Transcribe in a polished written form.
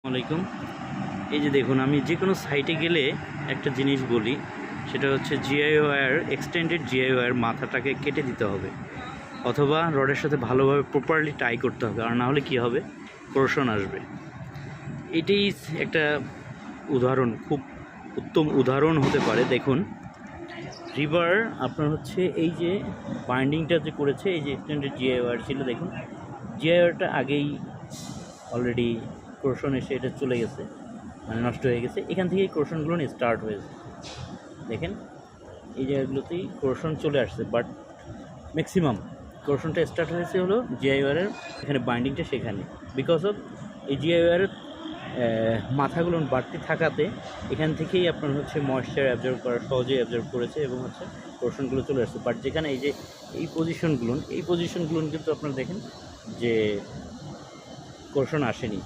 আলাইকুম। এই যে দেখুন, আমি যে কোনো সাইটে গেলে একটা জিনিস বলি, সেটা হচ্ছে G I wire, extended G I wire মাথাটাকে কেটে দিতে হবে, অথবা রডের সাথে ভালোভাবে প্রপারলি টাই করতে হবে, আর না হলে কী হবে, কোরশন আসবে। এটাই একটা উদাহরণ, খুব উত্তম উদাহরণ হতে পারে। দেখুন, রিভার আপনার হচ্ছে এই যে বাইন্ডিংটা যে করেছে, এই যে এক্সটেন্ডেড জিআই ওয়্যার ছিল, দেখুন জিআই ওয়্যারটা আগেই অলরেডি কোরশন এসে এটা চলে গেছে, মানে নষ্ট হয়ে গেছে। এখান থেকেই কোরশনগুলো স্টার্ট হয়েছে, দেখেন এই জায়গাগুলোতেই কোরশন চলে আসছে, বাট ম্যাক্সিমাম কোরশনটা স্টার্ট হয়েছে হলো জিআই ওয়্যারের এখানে বাইন্ডিংটা সেখানে, বিকজ অফ এই জিআই ওয়্যারের মাথাগুলো বাড়তি থাকাতে এখান থেকেই আপনার হচ্ছে ময়েশ্চার অ্যাবজর্ব করা সহজে অ্যাবজর্ব করেছে এবং হচ্ছে কোরশনগুলো চলে আসছে। বাট যেখানে এই যে এই পজিশনগুলো কিন্তু আপনারা দেখেন যে কোরশন আসেনি।